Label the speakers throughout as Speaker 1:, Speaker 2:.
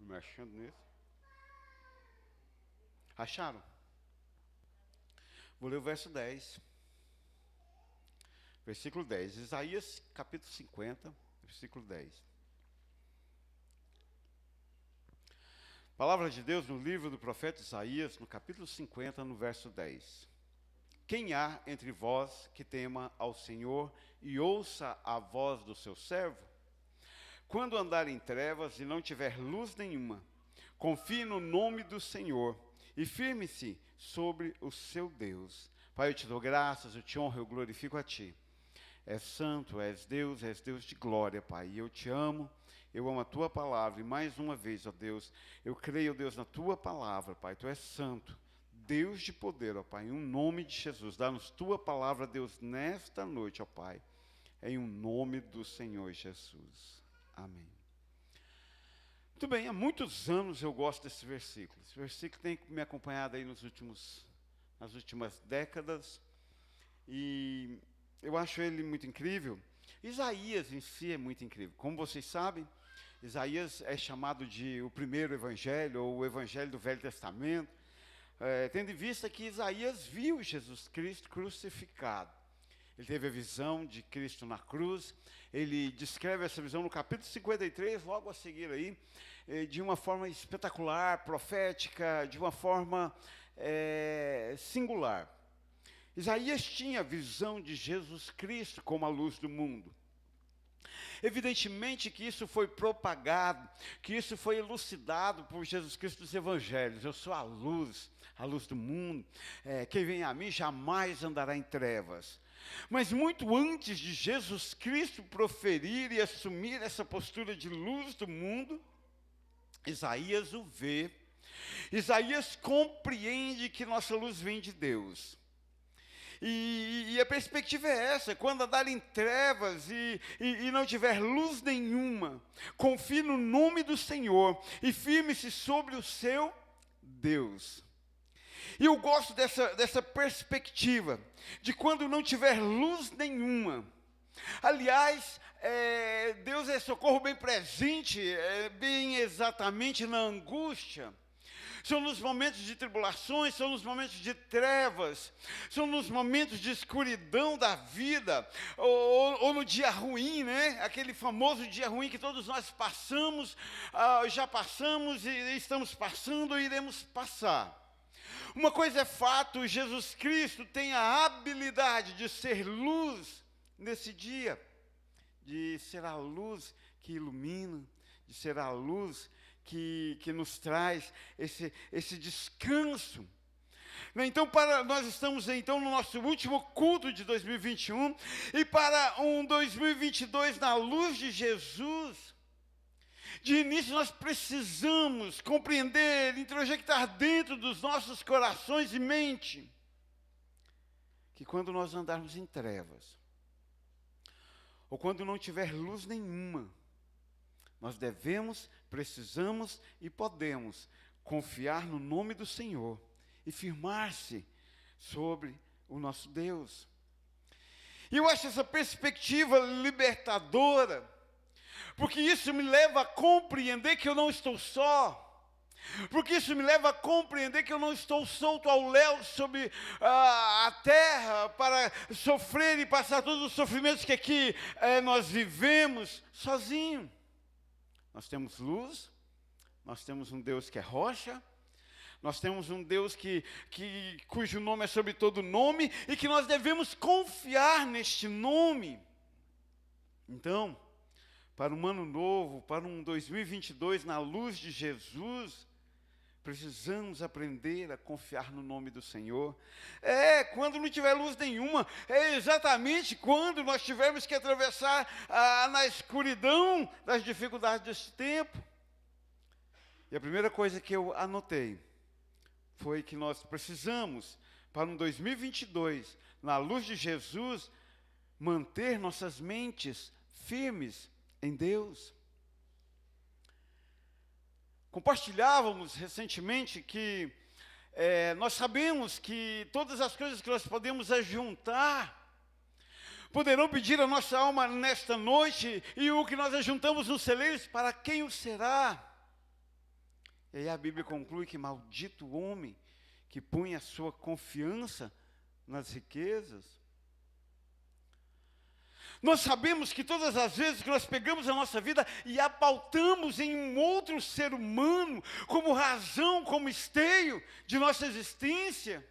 Speaker 1: Mexendo nisso. Acharam? Vou ler o verso 10. Versículo 10. Isaías, capítulo 50, versículo 10. Palavra de Deus no livro do profeta Isaías, no capítulo 50, no verso 10. Quem há entre vós que tema ao Senhor e ouça a voz do seu servo? Quando andar em trevas e não tiver luz nenhuma, confie no nome do Senhor e firme-se sobre o seu Deus. Pai, eu te dou graças, eu te honro, eu glorifico a ti. És santo, és Deus de glória, Pai. E eu te amo, eu amo a tua palavra. E mais uma vez, ó Deus, eu creio, Deus, na tua palavra, Pai. Tu és santo, Deus de poder, ó Pai. Em um nome de Jesus, dá-nos tua palavra, Deus, nesta noite, ó Pai. Em um nome do Senhor Jesus. Amém. Muito bem, há muitos anos eu gosto desse versículo. Esse versículo tem me acompanhado aí nas últimas décadas. E eu acho ele muito incrível. Isaías em si é muito incrível. Como vocês sabem, Isaías é chamado de o primeiro evangelho, ou o evangelho do Velho Testamento, tendo em vista que Isaías viu Jesus Cristo crucificado. Ele teve a visão de Cristo na cruz. Ele descreve essa visão no capítulo 53, logo a seguir aí, de uma forma espetacular, profética, de uma forma singular. Isaías tinha a visão de Jesus Cristo como a luz do mundo. Evidentemente que isso foi propagado, que isso foi elucidado por Jesus Cristo dos Evangelhos. Eu sou a luz do mundo. Quem vem a mim jamais andará em trevas. Mas muito antes de Jesus Cristo proferir e assumir essa postura de luz do mundo, Isaías o vê. Isaías compreende que nossa luz vem de Deus. E a perspectiva é essa: quando andar em trevas e não tiver luz nenhuma, confie no nome do Senhor e firme-se sobre o seu Deus. E eu gosto dessa perspectiva, de quando não tiver luz nenhuma. Aliás, Deus é socorro bem presente, bem exatamente na angústia. São nos momentos de tribulações, são nos momentos de trevas, são nos momentos de escuridão da vida, ou no dia ruim, né? Aquele famoso dia ruim que todos nós passamos, já passamos e estamos passando e iremos passar. Uma coisa é fato: Jesus Cristo tem a habilidade de ser luz nesse dia, de ser a luz que ilumina, de ser a luz que nos traz esse descanso. Então, nós estamos então no nosso último culto de 2021, e para um 2022 na luz de Jesus, de início nós precisamos compreender, introjectar dentro dos nossos corações e mente, que quando nós andarmos em trevas, ou quando não tiver luz nenhuma, nós devemos, precisamos e podemos confiar no nome do Senhor e firmar-se sobre o nosso Deus. E eu acho essa perspectiva libertadora, porque isso me leva a compreender que eu não estou só, porque isso me leva a compreender que eu não estou solto ao léu sobre a terra para sofrer e passar todos os sofrimentos que aqui nós vivemos sozinho. Nós temos luz, nós temos um Deus que é rocha, nós temos um Deus cujo nome é sobre todo nome, e que nós devemos confiar neste nome. Então, para um ano novo, para um 2022 na luz de Jesus, precisamos aprender a confiar no nome do Senhor. Quando não tiver luz nenhuma, é exatamente quando nós tivermos que atravessar na escuridão das dificuldades desse tempo. E a primeira coisa que eu anotei foi que nós precisamos, para um 2022, na luz de Jesus, manter nossas mentes firmes em Deus. Compartilhávamos recentemente que nós sabemos que todas as coisas que nós podemos ajuntar poderão pedir a nossa alma nesta noite, e o que nós ajuntamos nos celeiros, para quem o será? E aí a Bíblia conclui que maldito o homem que põe a sua confiança nas riquezas. Nós sabemos que todas as vezes que nós pegamos a nossa vida e a pautamos em um outro ser humano, como razão, como esteio de nossa existência,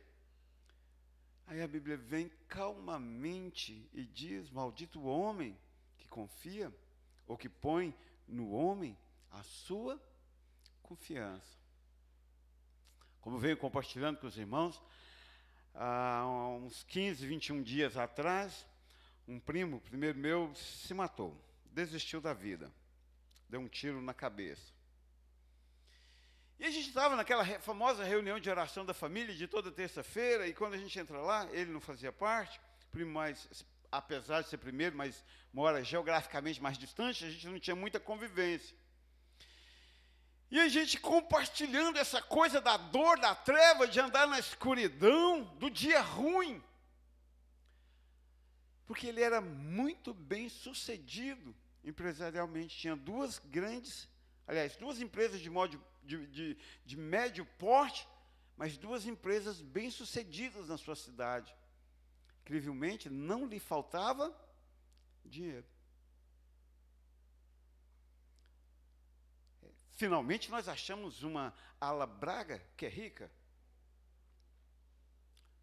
Speaker 1: aí a Bíblia vem calmamente e diz: maldito o homem que confia, ou que põe no homem a sua confiança. Como venho compartilhando com os irmãos, há uns 15, 21 dias atrás, um primo, primeiro meu, se matou, desistiu da vida, deu um tiro na cabeça. E a gente estava naquela famosa reunião de oração da família de toda terça-feira, e quando a gente entra lá, ele não fazia parte, primo mais, apesar de ser primeiro, mas mora geograficamente mais distante, a gente não tinha muita convivência. E a gente compartilhando essa coisa da dor, da treva, de andar na escuridão, do dia ruim. Porque ele era muito bem sucedido empresarialmente. Tinha duas empresas de médio porte, mas duas empresas bem sucedidas na sua cidade. Incrivelmente, não lhe faltava dinheiro. Finalmente, nós achamos uma Ala Braga que é rica.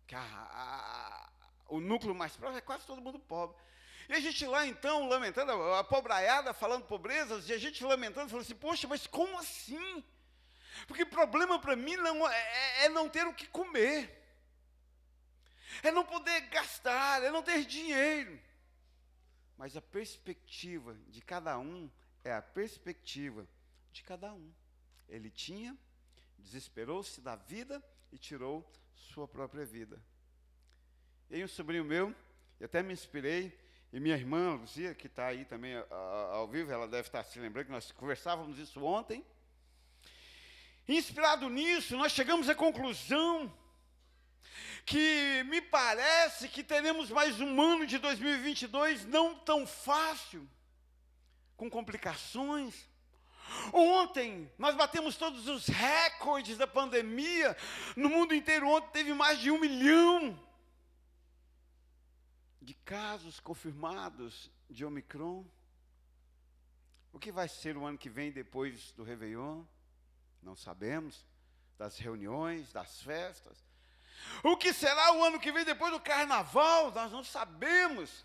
Speaker 1: Que o núcleo mais próximo é quase todo mundo pobre. E a gente lá, então, lamentando, a pobraiada falando pobrezas, e a gente lamentando, falando assim: poxa, mas como assim? Porque problema para mim não é não ter o que comer. É não poder gastar, é não ter dinheiro. Mas a perspectiva de cada um é a perspectiva de cada um. Ele tinha, desesperou-se da vida e tirou sua própria vida. E aí um sobrinho meu, eu até me inspirei, e minha irmã, Luzia, que está aí também ao vivo, ela deve estar se lembrando que nós conversávamos isso ontem. Inspirado nisso, nós chegamos à conclusão que me parece que teremos mais um ano de 2022 não tão fácil, com complicações. Ontem, nós batemos todos os recordes da pandemia. No mundo inteiro, ontem teve mais de 1 milhão de casos confirmados de Omicron. O que vai ser o ano que vem depois do Réveillon? Não sabemos. Das reuniões, das festas. O que será o ano que vem depois do Carnaval? Nós não sabemos.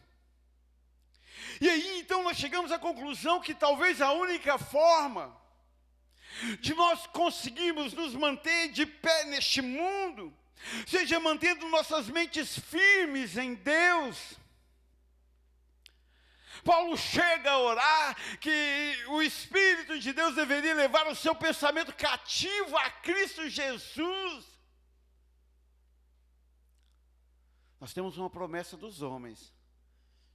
Speaker 1: E aí, então, nós chegamos à conclusão que talvez a única forma de nós conseguirmos nos manter de pé neste mundo seja mantendo nossas mentes firmes em Deus. Paulo chega a orar que o Espírito de Deus deveria levar o seu pensamento cativo a Cristo Jesus. Nós temos uma promessa dos homens.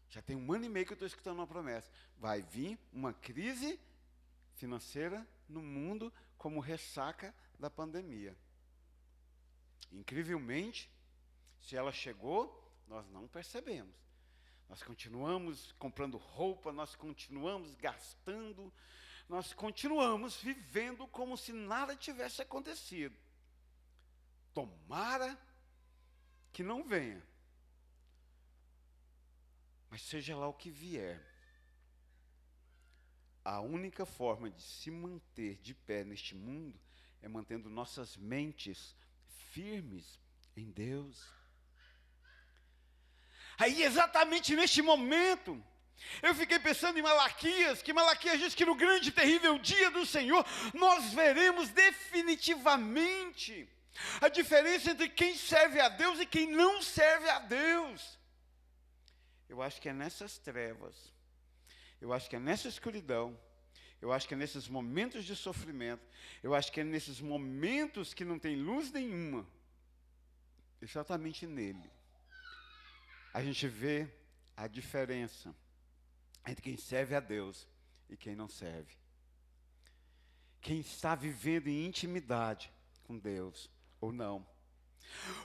Speaker 1: Já tem 1 ano e meio que eu estou escutando uma promessa. Vai vir uma crise financeira no mundo como ressaca da pandemia. Incrivelmente, se ela chegou, nós não percebemos. Nós continuamos comprando roupa, nós continuamos gastando, nós continuamos vivendo como se nada tivesse acontecido. Tomara que não venha. Mas seja lá o que vier, a única forma de se manter de pé neste mundo é mantendo nossas mentes firmes em Deus. Aí, exatamente neste momento, eu fiquei pensando em Malaquias, que Malaquias diz que no grande e terrível dia do Senhor, nós veremos definitivamente a diferença entre quem serve a Deus e quem não serve a Deus. Eu acho que é nessas trevas, eu acho que é nessa escuridão, eu acho que é nesses momentos de sofrimento, eu acho que é nesses momentos que não tem luz nenhuma, exatamente nele, a gente vê a diferença entre quem serve a Deus e quem não serve. Quem está vivendo em intimidade com Deus ou não.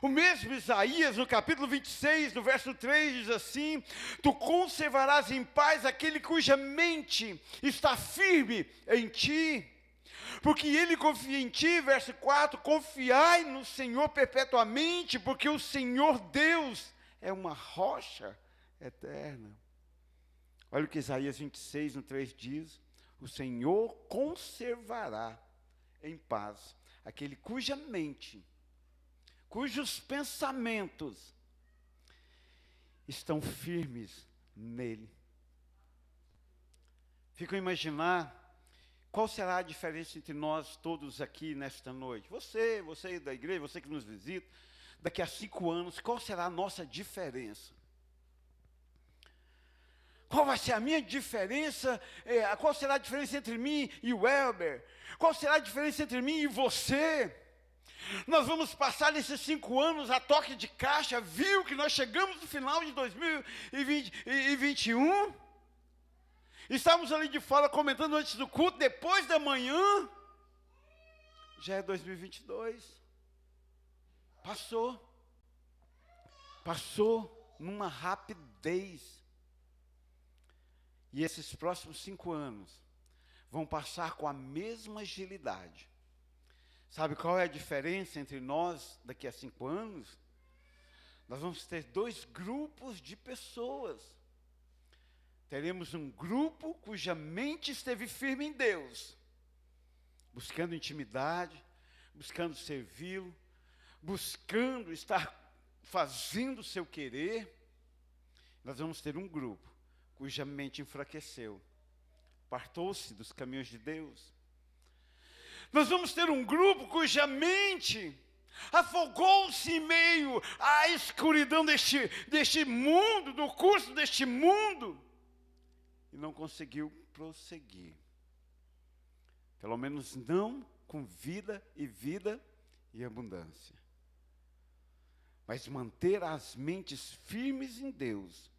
Speaker 1: O mesmo Isaías, no capítulo 26, no verso 3, diz assim: tu conservarás em paz aquele cuja mente está firme em ti, Porque ele confia em ti, verso 4, confiai no Senhor perpetuamente, porque o Senhor Deus é uma rocha eterna. Olha o que Isaías 26, no 3 diz: o Senhor conservará em paz aquele cuja mente, cujos pensamentos estão firmes nele. Fico a imaginar qual será a diferença entre nós todos aqui nesta noite. Você da igreja, você que nos visita, daqui a 5 anos, qual será a nossa diferença? Qual vai ser a minha diferença? Qual será a diferença entre mim e o Elber? Qual será a diferença entre mim e você? Nós vamos passar nesses 5 anos a toque de caixa, viu que nós chegamos no final de 2021? Estávamos ali de fora comentando antes do culto, depois da manhã, já é 2022. Passou numa rapidez. E esses próximos 5 anos vão passar com a mesma agilidade. Sabe qual é a diferença entre nós daqui a 5 anos? Nós vamos ter 2 grupos de pessoas. Teremos um grupo cuja mente esteve firme em Deus, buscando intimidade, buscando servi-lo, buscando estar fazendo o seu querer. Nós vamos ter um grupo cuja mente enfraqueceu, apartou-se dos caminhos de Deus. Nós vamos ter um grupo cuja mente afogou-se em meio à escuridão deste mundo, do curso deste mundo, e não conseguiu prosseguir. Pelo menos não com vida e abundância. Mas manter as mentes firmes em Deus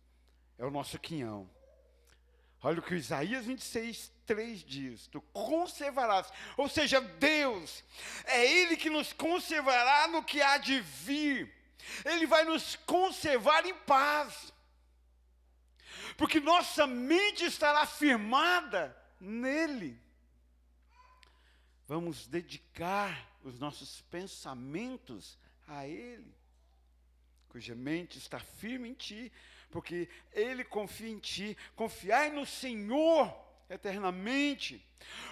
Speaker 1: é o nosso quinhão. Olha o que Isaías 26, 3 diz: tu conservarás, ou seja, Deus, é Ele que nos conservará no que há de vir. Ele vai nos conservar em paz, porque nossa mente estará firmada nele. Vamos dedicar os nossos pensamentos a Ele, cuja mente está firme em ti, porque Ele confia em ti. Confiai no Senhor eternamente,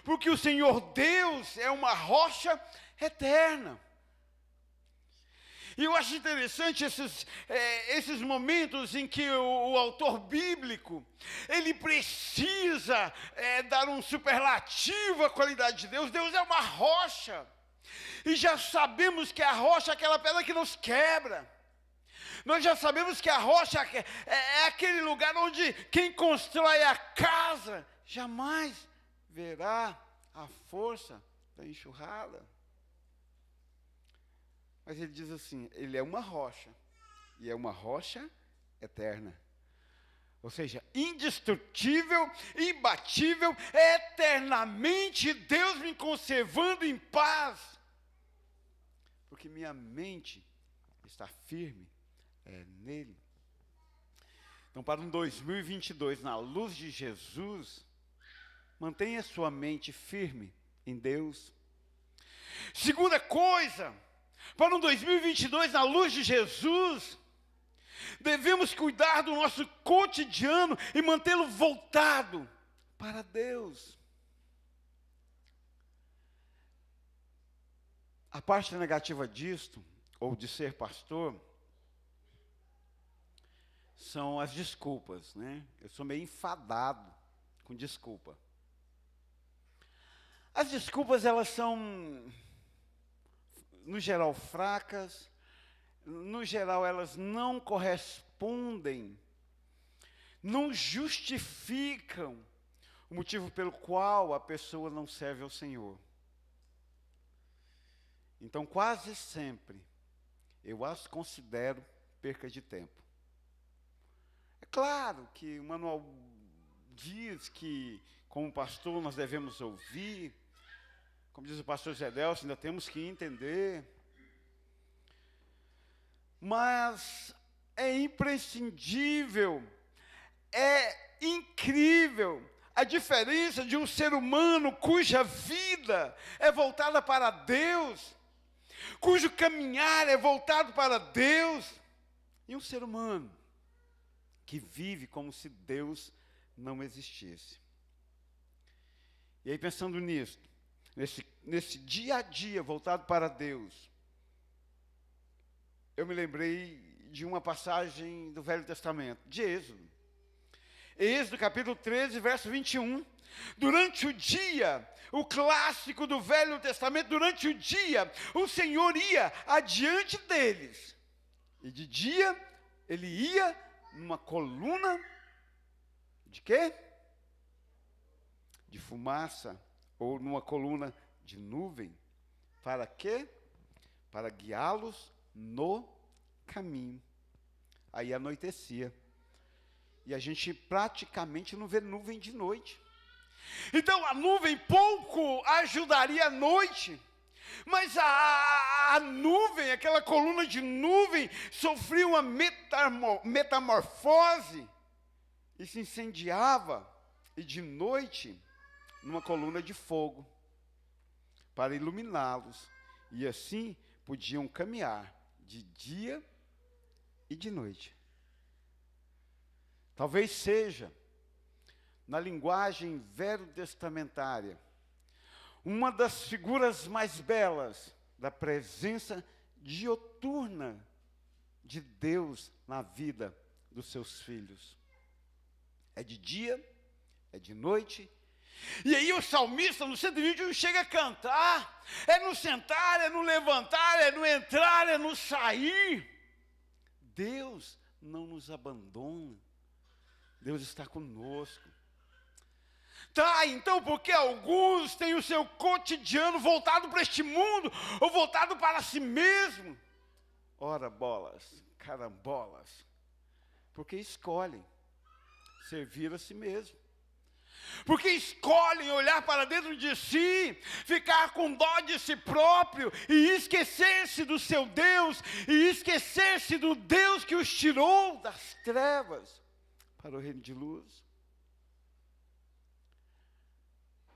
Speaker 1: porque o Senhor Deus é uma rocha eterna. E eu acho interessante esses momentos em que o autor bíblico, ele precisa dar um superlativo à qualidade de Deus. Deus é uma rocha, e já sabemos que a rocha é aquela pedra que nos quebra. Nós já sabemos que a rocha é aquele lugar onde quem constrói a casa jamais verá a força da enxurrada. Mas ele diz assim, ele é uma rocha, e é uma rocha eterna. Ou seja, indestrutível, imbatível, eternamente Deus me conservando em paz. Porque minha mente está firme nele. Então, para um 2022, na luz de Jesus, mantenha sua mente firme em Deus. Segunda coisa, para um 2022, na luz de Jesus, devemos cuidar do nosso cotidiano e mantê-lo voltado para Deus. A parte negativa disto, ou de ser pastor, são as desculpas, né? Eu sou meio enfadado com desculpa. As desculpas, elas são, no geral, fracas. No geral, elas não correspondem, não justificam o motivo pelo qual a pessoa não serve ao Senhor. Então, quase sempre, eu as considero perca de tempo. É claro que o manual diz que, como pastor, nós devemos ouvir. Como diz o pastor Zé Delcio, ainda temos que entender. Mas é imprescindível, é incrível a diferença de um ser humano cuja vida é voltada para Deus, cujo caminhar é voltado para Deus, e um ser humano que vive como se Deus não existisse. E aí, pensando nisso, nesse dia a dia voltado para Deus, eu me lembrei de uma passagem do Velho Testamento, de Êxodo. Êxodo capítulo 13, verso 21. Durante o dia, o clássico do Velho Testamento, durante o dia, o Senhor ia adiante deles. E de dia, ele ia numa coluna de quê? De fumaça, ou numa coluna de nuvem. Para quê? Para guiá-los no caminho. Aí anoitecia. E a gente praticamente não vê nuvem de noite. Então a nuvem pouco ajudaria à noite. Mas a nuvem, aquela coluna de nuvem, sofria uma metamorfose e se incendiava. E de noite, numa coluna de fogo, para iluminá-los. E assim podiam caminhar de dia e de noite. Talvez seja, na linguagem veterotestamentária, uma das figuras mais belas da presença dioturna de Deus na vida dos seus filhos. É de dia, é de noite. E aí o salmista no 121 chega a cantar, é no sentar, é no levantar, é no entrar, é no sair. Deus não nos abandona. Deus está conosco. Tá, então por que alguns têm o seu cotidiano voltado para este mundo, ou voltado para si mesmo? Ora bolas, carambolas. Porque escolhem servir a si mesmo. Porque escolhem olhar para dentro de si, ficar com dó de si próprio, e esquecer-se do seu Deus, e esquecer-se do Deus que os tirou das trevas para o reino de luz.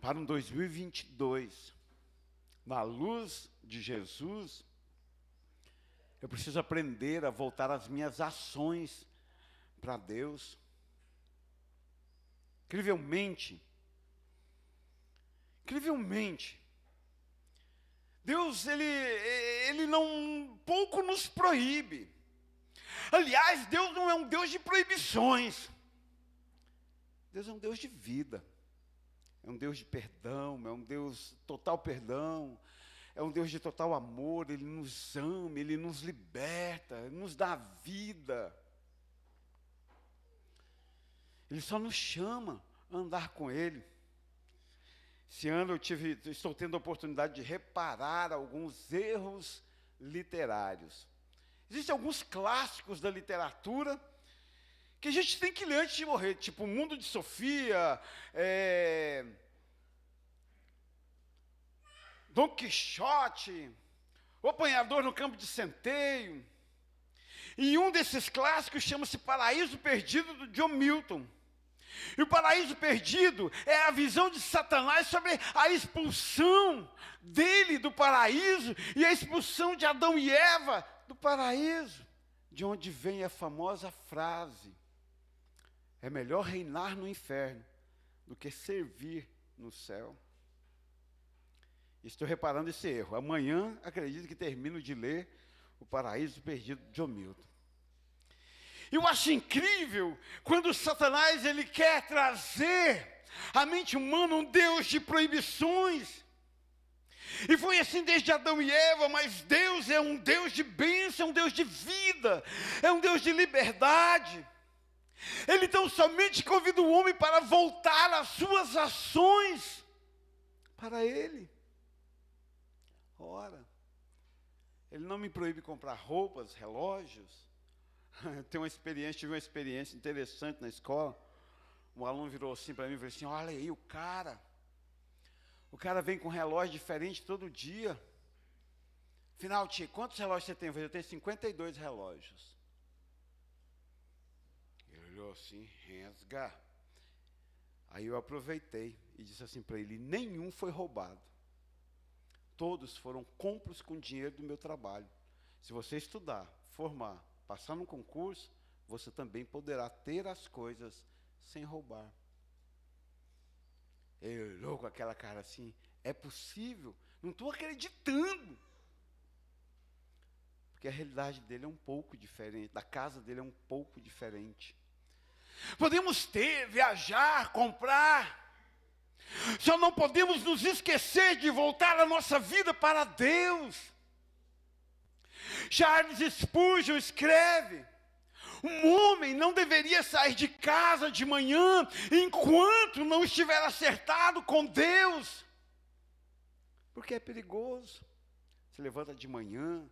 Speaker 1: Para um 2022, na luz de Jesus, eu preciso aprender a voltar as minhas ações para Deus. Incrivelmente, Deus, ele não pouco nos proíbe. Aliás, Deus não é um Deus de proibições. Deus é um Deus de vida. É um Deus de perdão, é um Deus total perdão, é um Deus de total amor. Ele nos ama, Ele nos liberta, Ele nos dá vida. Ele só nos chama a andar com Ele. Esse ano estou tendo a oportunidade de reparar alguns erros literários. Existem alguns clássicos da literatura que a gente tem que ler antes de morrer, tipo O Mundo de Sofia, Dom Quixote, O Apanhador no Campo de Centeio. E um desses clássicos chama-se Paraíso Perdido, do John Milton. E o paraíso perdido é a visão de Satanás sobre a expulsão dele do paraíso e a expulsão de Adão e Eva do paraíso, de onde vem a famosa frase: é melhor reinar no inferno do que servir no céu. Estou reparando esse erro. Amanhã, acredito que termino de ler O Paraíso Perdido, de John Milton. Eu acho incrível quando Satanás ele quer trazer à mente humana um Deus de proibições. E foi assim desde Adão e Eva, mas Deus é um Deus de bênção, é um Deus de vida, é um Deus de liberdade. Ele então somente convida o homem para voltar as suas ações para Ele. Ora, Ele não me proíbe comprar roupas, relógios. Tive uma experiência interessante na escola. Um aluno virou assim para mim e falou assim: olha aí o cara vem com um relógio diferente todo dia. Afinal, tia, quantos relógios você tem? Eu falei: eu tenho 52 relógios. Ele olhou assim: resga. Aí eu aproveitei e disse assim para ele: nenhum foi roubado. Todos foram compros com dinheiro do meu trabalho. Se você estudar, formar, passar no concurso, você também poderá ter as coisas sem roubar. Ele olhou com aquela cara assim: é possível? Não estou acreditando. Porque a realidade dele é um pouco diferente, da casa dele é um pouco diferente. Podemos ter, viajar, comprar, só não podemos nos esquecer de voltar a nossa vida para Deus. Charles Spurgeon escreve: um homem não deveria sair de casa de manhã enquanto não estiver acertado com Deus, porque é perigoso. Se levanta de manhã,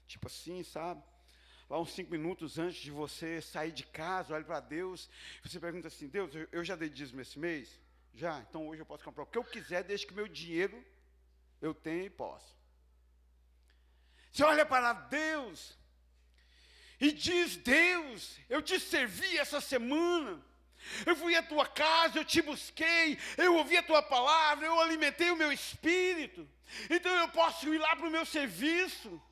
Speaker 1: tipo assim, sabe? Lá uns 5 minutos antes de você sair de casa, olha para Deus, você pergunta assim: Deus, eu já dei dízimo esse mês? Já, então hoje eu posso comprar o que eu quiser, desde que meu dinheiro eu tenha e posso. Você olha para Deus e diz: Deus, eu te servi essa semana, eu fui à tua casa, eu te busquei, eu ouvi a tua palavra, eu alimentei o meu espírito, então eu posso ir lá para o meu serviço.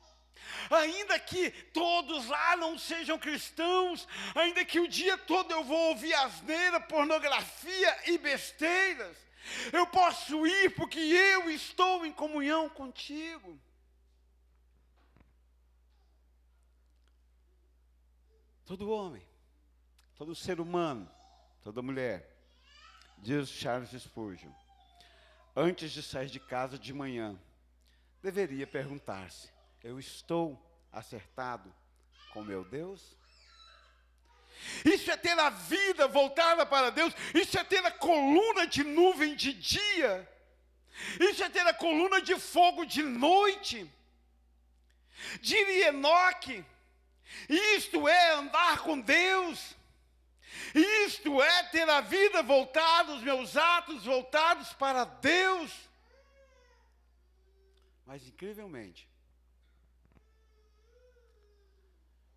Speaker 1: Ainda que todos lá não sejam cristãos, ainda que o dia todo eu vou ouvir asneira, pornografia e besteiras, eu posso ir porque eu estou em comunhão contigo. Todo homem, todo ser humano, toda mulher, diz Charles Spurgeon, antes de sair de casa de manhã, deveria perguntar-se: eu estou acertado com meu Deus? Isso é ter a vida voltada para Deus. Isso é ter a coluna de nuvem de dia. Isso é ter a coluna de fogo de noite. Diria Enoque: isto é andar com Deus. Isto é ter a vida voltada, os meus atos voltados para Deus. Mas incrivelmente,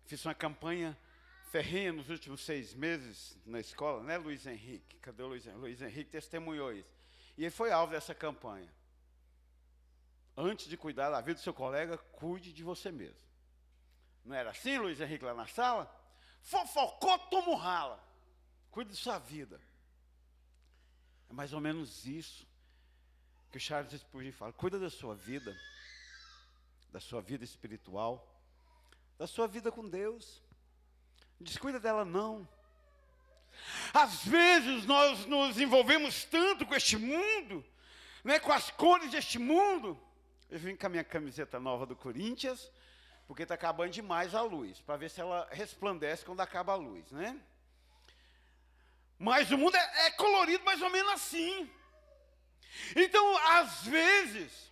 Speaker 1: fiz uma campanha ferrenha nos últimos 6 meses na escola, né, Luiz Henrique? Cadê o Luiz Henrique? Luiz Henrique testemunhou isso. E ele foi alvo dessa campanha. Antes de cuidar da vida do seu colega, cuide de você mesmo. Não era assim, Luiz Henrique, lá na sala? Fofocou, toma um rala. Cuide de sua vida. É mais ou menos isso que o Charles Spurgeon fala. Cuida da sua vida espiritual, da sua vida com Deus. Descuida dela não. Às vezes nós nos envolvemos tanto com este mundo, né, com as cores deste mundo. Eu vim com a minha camiseta nova do Corinthians, porque está acabando demais a luz, para ver se ela resplandece quando acaba a luz, né? Mas o mundo é colorido mais ou menos assim. Então, às vezes,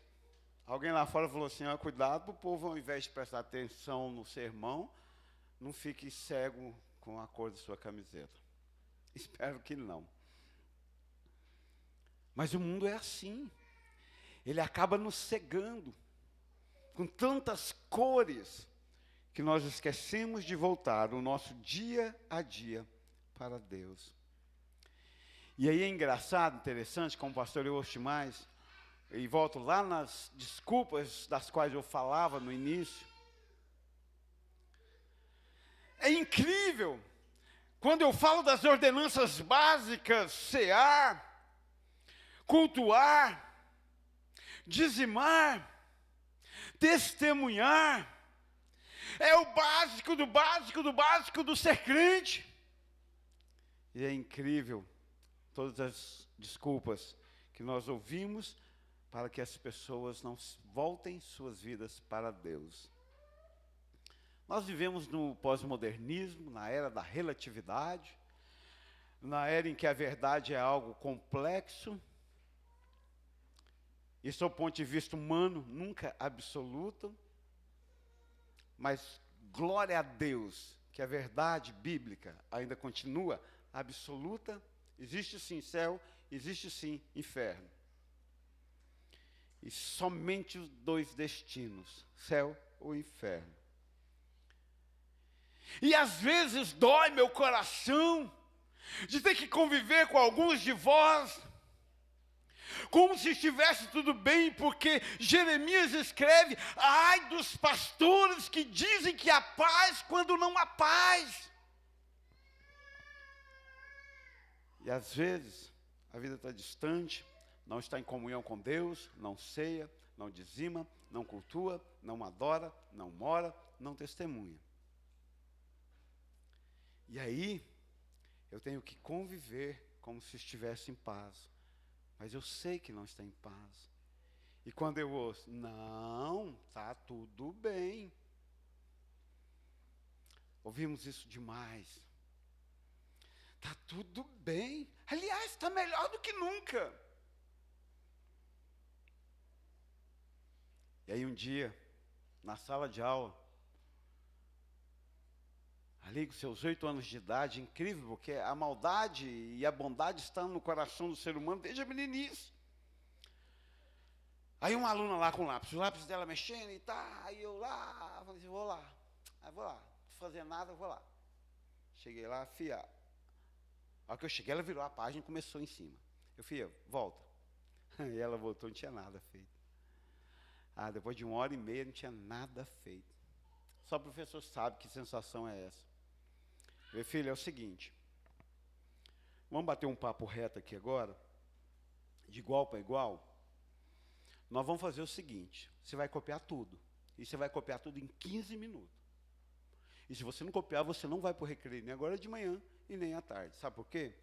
Speaker 1: alguém lá fora falou assim: ó, cuidado para o povo, ao invés de prestar atenção no sermão, não fique cego com a cor da sua camiseta. Espero que não. Mas o mundo é assim. Ele acaba nos cegando com tantas cores que nós esquecemos de voltar o nosso dia a dia para Deus. E aí é engraçado, interessante, como o pastor eu ouço mais, e volto lá nas desculpas das quais eu falava no início. É incrível, quando eu falo das ordenanças básicas, cear, cultuar, dizimar, testemunhar, é o básico do básico do básico do ser crente. E é incrível todas as desculpas que nós ouvimos para que as pessoas não voltem suas vidas para Deus. Nós vivemos no pós-modernismo, na era da relatividade, na era em que a verdade é algo complexo, e sob o ponto de vista humano, nunca absoluto, mas glória a Deus, que a verdade bíblica ainda continua absoluta. Existe sim céu, existe sim inferno. E somente os 2 destinos, céu ou inferno. E às vezes dói meu coração de ter que conviver com alguns de vós, como se estivesse tudo bem, porque Jeremias escreve: ai dos pastores que dizem que há paz quando não há paz. E às vezes a vida está distante, não está em comunhão com Deus, não ceia, não dizima, não cultua, não adora, não mora, não testemunha. E aí eu tenho que conviver como se estivesse em paz. Mas eu sei que não está em paz. E quando eu ouço, não, está tudo bem. Ouvimos isso demais. Está tudo bem. Aliás, está melhor do que nunca. E aí um dia, na sala de aula, ali com seus 8 anos de idade, incrível, porque a maldade e a bondade estão no coração do ser humano desde a meninice. Aí uma aluna lá com o lápis dela mexendo e tá, aí eu lá, falei assim, vou lá, não vou fazer nada, eu vou lá. Cheguei lá, fia, a hora que eu cheguei, ela virou a página e começou em cima. Eu, fia, volta. E ela voltou, não tinha nada feito. Depois de 1h30, não tinha nada feito. Só o professor sabe que sensação é essa. Meu filho, é o seguinte, vamos bater um papo reto aqui agora, de igual para igual. Nós vamos fazer o seguinte, você vai copiar tudo, e você vai copiar tudo em 15 minutos. E se você não copiar, você não vai para o recreio, nem agora de manhã e nem à tarde. Sabe por quê?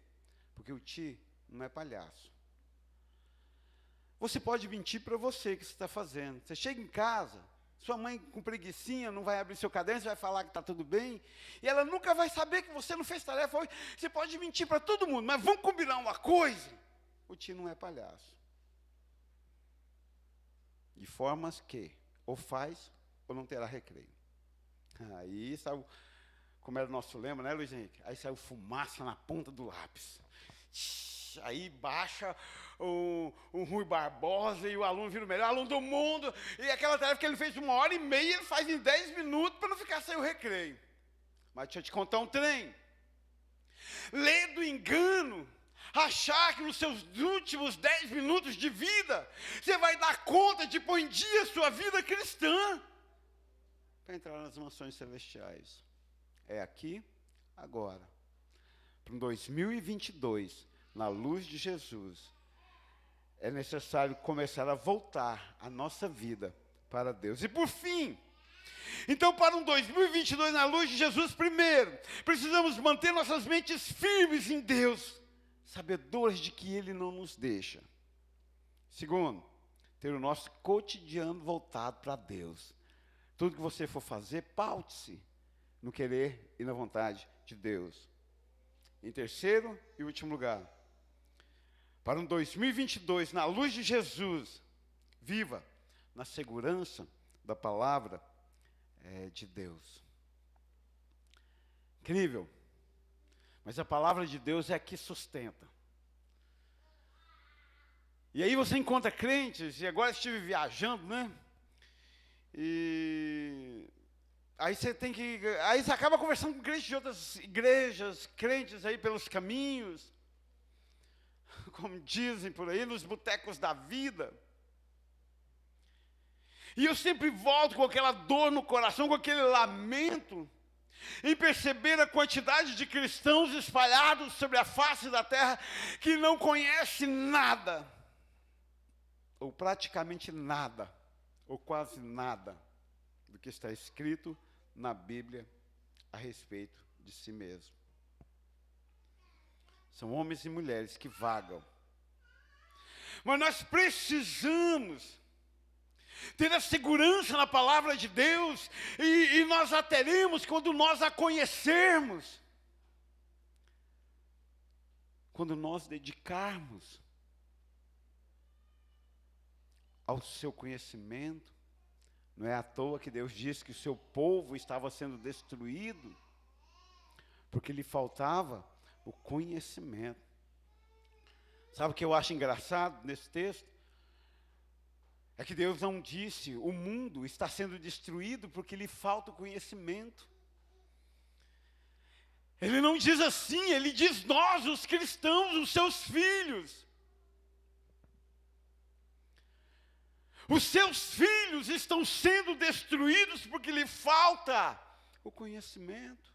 Speaker 1: Porque o Ti não é palhaço. Você pode mentir para você que você está fazendo. Você chega em casa, sua mãe com preguicinha não vai abrir seu caderno, você vai falar que está tudo bem, e ela nunca vai saber que você não fez tarefa hoje. Você pode mentir para todo mundo, mas vamos combinar uma coisa, o Ti não é palhaço. De formas que ou faz ou não terá recreio. Aí saiu, como era o nosso lema, né, Luiz Henrique? Aí saiu fumaça na ponta do lápis. Aí baixa o Rui Barbosa e o aluno vira o melhor aluno do mundo. E aquela tarefa que ele fez 1h30, ele faz em 10 minutos para não ficar sem o recreio. Mas deixa eu te contar um trem. Ler do engano, achar que nos seus últimos 10 minutos de vida, você vai dar conta de pôr em dia a sua vida cristã, para entrar nas mansões celestiais. É aqui, agora. Para 2022, na luz de Jesus, é necessário começar a voltar a nossa vida para Deus. E por fim, então para 2022, na luz de Jesus, primeiro, precisamos manter nossas mentes firmes em Deus, sabedores de que Ele não nos deixa. Segundo, ter o nosso cotidiano voltado para Deus. Tudo que você for fazer, paute-se no querer e na vontade de Deus. Em terceiro e último lugar, para 2022, na luz de Jesus, viva na segurança da palavra de Deus. Incrível. Mas a palavra de Deus é a que sustenta. E aí você encontra crentes, e agora estive viajando, né? E aí você acaba conversando com crentes de outras igrejas, crentes aí pelos caminhos, como dizem por aí, nos botecos da vida. E eu sempre volto com aquela dor no coração, com aquele lamento, em perceber a quantidade de cristãos espalhados sobre a face da terra que não conhecem nada, ou praticamente nada, ou quase nada, do que está escrito na Bíblia a respeito de si mesmo. São homens e mulheres que vagam. Mas nós precisamos ter a segurança na palavra de Deus, e nós a teremos quando nós a conhecermos. Quando nós dedicarmos ao seu conhecimento. Não é à toa que Deus disse que o seu povo estava sendo destruído, porque lhe faltava o conhecimento. Sabe o que eu acho engraçado nesse texto? É que Deus não disse, o mundo está sendo destruído porque lhe falta o conhecimento. Ele não diz assim, ele diz nós, os cristãos, os seus filhos. Os seus filhos estão sendo destruídos porque lhe falta o conhecimento.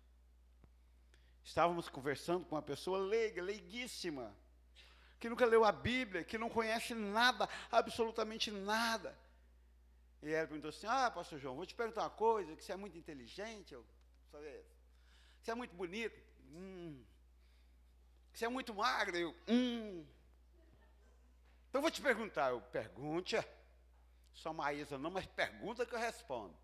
Speaker 1: Estávamos conversando com uma pessoa leiga, leiguíssima, que nunca leu a Bíblia, que não conhece nada, absolutamente nada. E ela perguntou assim, pastor João, vou te perguntar uma coisa, que você é muito inteligente, que você é muito bonito, que você é muito magro, Então eu vou te perguntar, pergunte, só Maísa não, mas pergunta que eu respondo.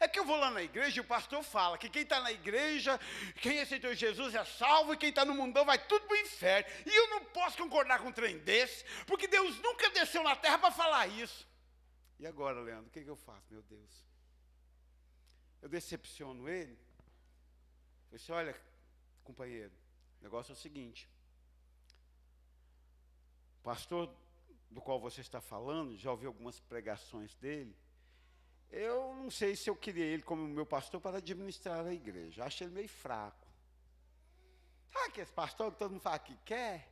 Speaker 1: É que eu vou lá na igreja e o pastor fala que quem está na igreja, quem aceitou Jesus é salvo, e quem está no mundão vai tudo para o inferno. E eu não posso concordar com um trem desse, porque Deus nunca desceu na terra para falar isso. E agora, Leandro, o que eu faço, meu Deus? Eu decepciono ele? Eu disse, olha, companheiro, o negócio é o seguinte. O pastor do qual você está falando, já ouvi algumas pregações dele, eu não sei se eu queria ele como meu pastor para administrar a igreja. Acho ele meio fraco. Sabe que esse pastor que todo mundo fala que quer?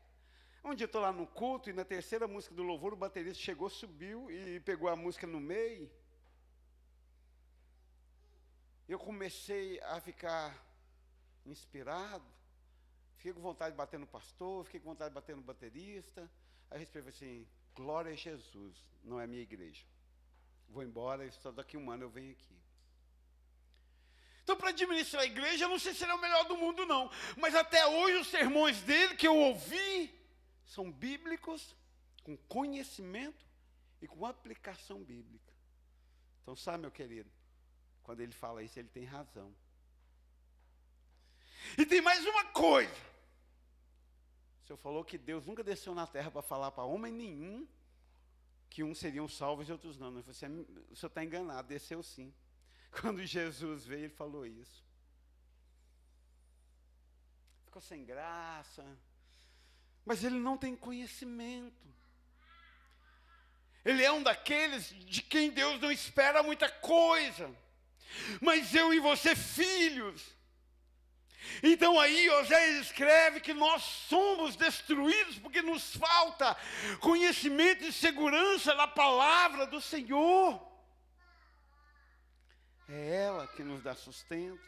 Speaker 1: Um dia eu estou lá no culto e na terceira música do louvor o baterista chegou, subiu e pegou a música no meio. Eu comecei a ficar inspirado. Fiquei com vontade de bater no pastor, fiquei com vontade de bater no baterista. Aí eu respeito assim, glória a Jesus, não é minha igreja. Vou embora, só daqui um ano eu venho aqui. Então, para administrar a igreja, eu não sei se ele é o melhor do mundo, não. Mas até hoje, os sermões dele que eu ouvi são bíblicos, com conhecimento e com aplicação bíblica. Então, sabe, meu querido, quando ele fala isso, ele tem razão. E tem mais uma coisa. O senhor falou que Deus nunca desceu na terra para falar para homem nenhum que uns seriam salvos e outros não. O senhor está enganado, desceu sim. Quando Jesus veio, ele falou isso. Ficou sem graça. Mas ele não tem conhecimento. Ele é um daqueles de quem Deus não espera muita coisa. Mas eu e você, filhos. Então aí Oséias escreve que nós somos destruídos porque nos falta conhecimento e segurança da palavra do Senhor. É ela que nos dá sustento.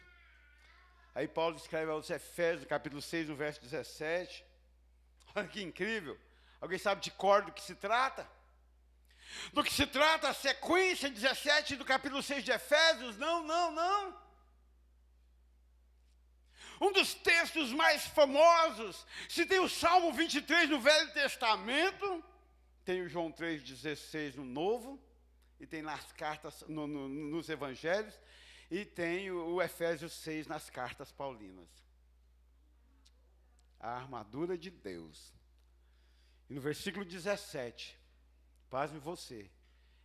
Speaker 1: Aí Paulo escreve aos Efésios, capítulo 6, no verso 17. Olha que incrível. Alguém sabe de cor do que se trata? Do que se trata a sequência 17 do capítulo 6 de Efésios? Não. Um dos textos mais famosos, se tem o Salmo 23 no Velho Testamento, tem o João 3,16 no Novo, e tem nas cartas, nos Evangelhos, e tem o Efésios 6 nas cartas paulinas. A armadura de Deus. E no versículo 17, pasme você,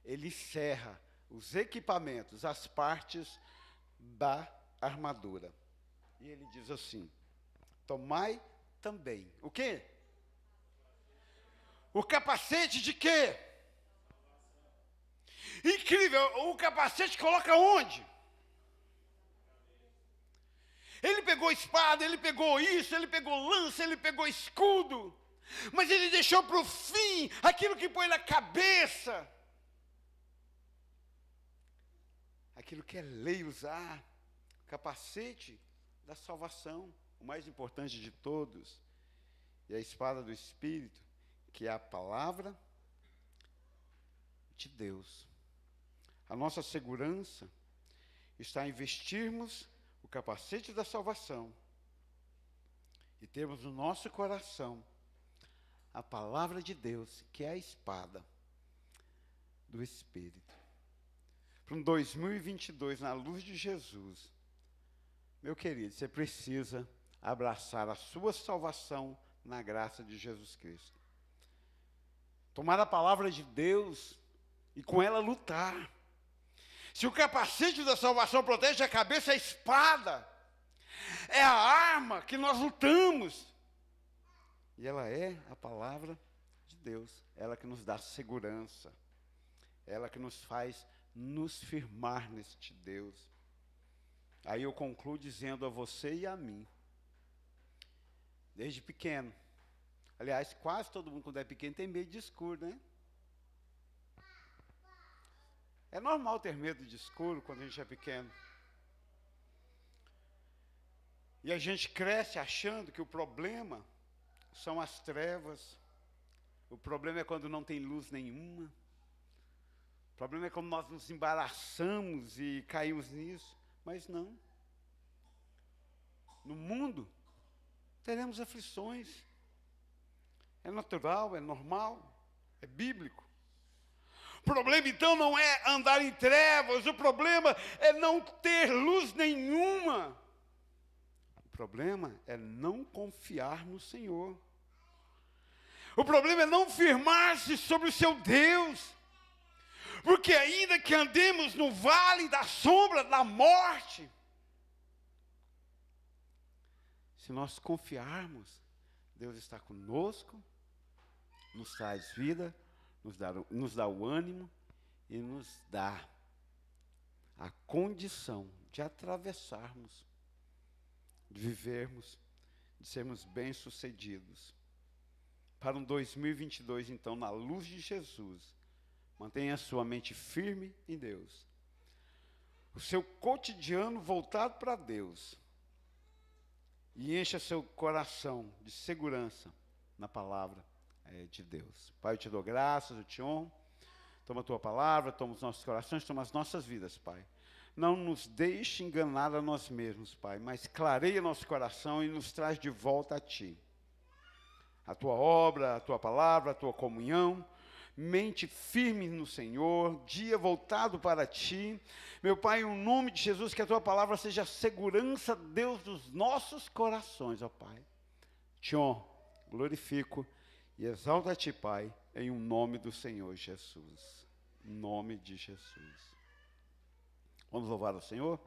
Speaker 1: ele encerra os equipamentos, as partes da armadura. E ele diz assim, tomai também, o quê? O capacete de quê? Incrível, o capacete coloca onde? Ele pegou espada, ele pegou isso, ele pegou lança, ele pegou escudo. Mas ele deixou para o fim aquilo que põe na cabeça. Aquilo que é lei usar. Capacete da salvação, o mais importante de todos. E a espada do Espírito, que é a palavra de Deus. A nossa segurança está em vestirmos o capacete da salvação e termos no nosso coração a palavra de Deus, que é a espada do Espírito. Para um 2022, na luz de Jesus, meu querido, você precisa abraçar a sua salvação na graça de Jesus Cristo. Tomar a palavra de Deus e com ela lutar. Se o capacete da salvação protege a cabeça, a espada é a arma que nós lutamos. E ela é a palavra de Deus. Ela que nos dá segurança. Ela que nos faz nos firmar neste Deus. Aí eu concluo dizendo a você e a mim, desde pequeno. Aliás, quase todo mundo, quando é pequeno, tem medo de escuro, né? É normal ter medo de escuro quando a gente é pequeno. E a gente cresce achando que o problema são as trevas. O problema é quando não tem luz nenhuma. O problema é quando nós nos embaraçamos e caímos nisso. Mas não. No mundo, teremos aflições. É natural, é normal, é bíblico. O problema, então, não é andar em trevas. O problema é não ter luz nenhuma. O problema é não confiar no Senhor. O problema é não firmar-se sobre o seu Deus. Porque ainda que andemos no vale da sombra da morte, se nós confiarmos, Deus está conosco, nos traz vida, nos dá o ânimo e nos dá a condição de atravessarmos, de vivermos, de sermos bem-sucedidos. Para um 2022, então, na luz de Jesus, mantenha a sua mente firme em Deus. O seu cotidiano voltado para Deus. E encha seu coração de segurança na palavra de Deus. Pai, eu te dou graças, eu te honro. Toma a tua palavra, toma os nossos corações, toma as nossas vidas, Pai. Não nos deixe enganar a nós mesmos, Pai, mas clareia nosso coração e nos traz de volta a Ti. A Tua obra, a Tua palavra, a Tua comunhão, mente firme no Senhor, dia voltado para Ti. Meu Pai, em nome de Jesus, que a Tua palavra seja a segurança, Deus, dos nossos corações, ó Pai. Te honro, glorifico e exalto a Ti, Pai, em nome do Senhor Jesus. Em nome de Jesus. Vamos louvar o Senhor?